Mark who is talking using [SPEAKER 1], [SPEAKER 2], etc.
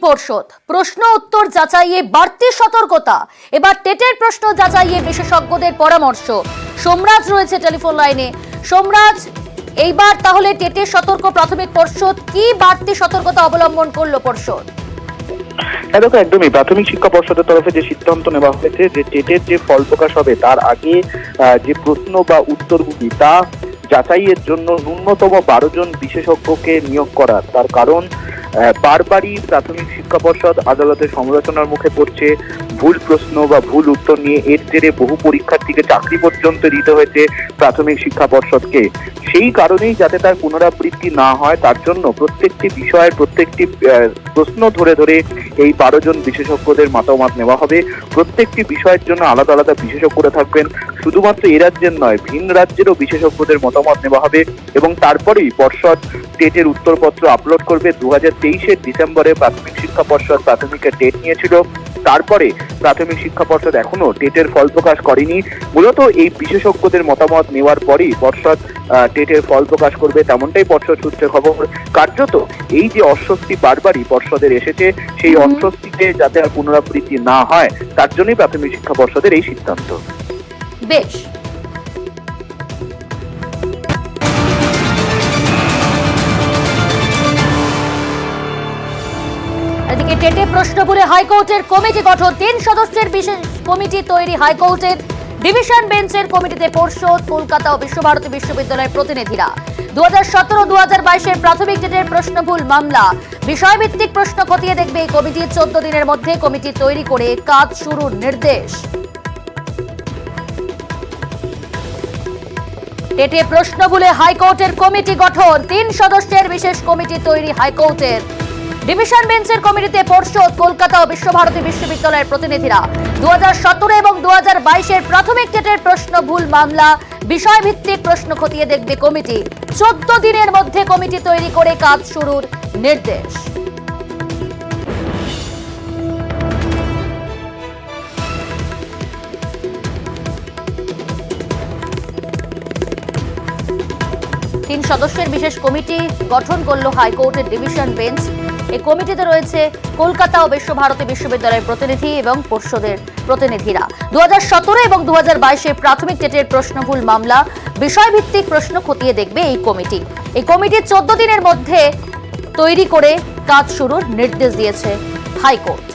[SPEAKER 1] পর্ষদ প্রশ্ন উত্তর যাচাইয়ে বাড়তি সতর্কতা। এবার টেটের প্রশ্ন যাচাইয়ে বিশেষজ্ঞদের পরামর্শ। সোমরাজ রয়েছে টেলিফোন লাইনে। সোমরাজ, এইবার তাহলে টেটের সতর্ক প্রাথমিক পর্ষদ কি বাড়তি সতর্কতা অবলম্বন করলো পর্ষদ?
[SPEAKER 2] দেখো, একদমই প্রাথমিক শিক্ষা পর্ষদের তরফে যে সিদ্ধান্ত নেওয়া হয়েছে যে টেটের যে ফল প্রকাশ হবে তার আগে যে প্রশ্ন বা উত্তরগুলি তা যাচাইয়ের জন্য ন্যূনতম 12 জন বিশেষজ্ঞকে নিয়োগ করার। তার কারণ বারবারই প্রাথমিক শিক্ষা পর্ষদ আদালতের সমালোচনার মুখে পড়ছে ভুল প্রশ্ন বা ভুল উত্তর নিয়ে। এর জেরে বহু পরীক্ষার্থীকে চাকরি পর্যন্ত দিতে হয়েছে প্রাথমিক শিক্ষা পর্ষদকে। সেই কারণেই যাতে তার পুনরাবৃত্তি না হয় তার জন্য প্রত্যেকটি বিষয়ের প্রত্যেকটি প্রশ্ন ধরে ধরে এই 12 জন বিশেষজ্ঞদের মতামত নেওয়া হবে। প্রত্যেকটি বিষয়ের জন্য আলাদা আলাদা বিশেষজ্ঞরা থাকবেন। শুধুমাত্র এ রাজ্যের নয়, ভিন রাজ্যেরও বিশেষজ্ঞদের মতামত নেওয়া হবে এবং তারপরেই পর্ষদ টেটের উত্তরপত্র আপলোড করবে। 2023-এর ডিসেম্বরে প্রাথমিক শিক্ষা পর্ষদ প্রাথমিকের টেট নিয়েছিল। তারপরে প্রাথমিক শিক্ষা পর্ষদ এখনো টেটের ফল প্রকাশ করেনি। মূলত এই বিশেষজ্ঞদের মতামত নেওয়ার পরই পর্ষদ টেটের ফল প্রকাশ করবে, তেমনটাই পর্ষদ সূত্রে খবর। কার্যত এই যে অস্বস্তি বারবারই পর্ষদের এসেছে, সেই অস্বস্তিতে যাতে আর পুনরাবৃত্তি না হয় তার জন্যই প্রাথমিক শিক্ষা পর্ষদের এই সিদ্ধান্ত।
[SPEAKER 1] বেশ, এদিকে টেটে প্রশ্ন বলে হাইকোর্টের কমিটি গঠন। 3 সদস্যের বিশেষ কমিটি তৈরি হাইকোর্টের ডিভিশন বেঞ্চের কমিটিতে পর্ষদ, কলকাতা ও বিশ্বভারতী বিশ্ববিদ্যালয়ের প্রতিনিধিরা। 2017-2022-এর প্রাথমিক টেটের প্রশ্নভুল মামলা বিষয়ভিত্তিক প্রশ্ন খতিয়ে দেখবে এই কমিটি। 14 দিনের মধ্যে কমিটি তৈরি করে কাজ শুরুর নির্দেশ। টেটে প্রশ্ন বলে হাইকোর্টের কমিটি গঠন। 3 সদস্যের বিশেষ কমিটি তৈরি হাইকোর্টের ডিভিশন বেঞ্চের কমিটিতে পর্ষদ, কলকাতা ও বিশ্বভারতী বিশ্ববিদ্যালয়ের প্রতিনিধিরা। 2017 এবং 2022-এর প্রাথমিক টেটের প্রশ্ন ভুল মামলা বিষয়ভিত্তিক প্রশ্ন খতিয়ে দেখবে কমিটি। 14 দিনের মধ্যে কমিটি তৈরি করে কাজ শুরুর নির্দেশ। তিন সদস্যের বিশেষ কমিটি গঠন করলো হাইকোর্টের ডিভিশন বেঞ্চ। এই কমিটিতে রয়েছে কলকাতা ও বিশ্বভারতী বিশ্ববিদ্যালয়ের প্রতিনিধি এবং পর্ষদের প্রতিনিধিরা। 2017 এবং 2022-এর প্রাথমিক টেটের প্রশ্নভুল মামলা বিষয়ভিত্তিক প্রশ্ন খতিয়ে দেখবে এই কমিটি। এই কমিটি 14 দিনের মধ্যে তৈরি করে কাজ শুরুর নির্দেশ দিয়েছে হাইকোর্ট।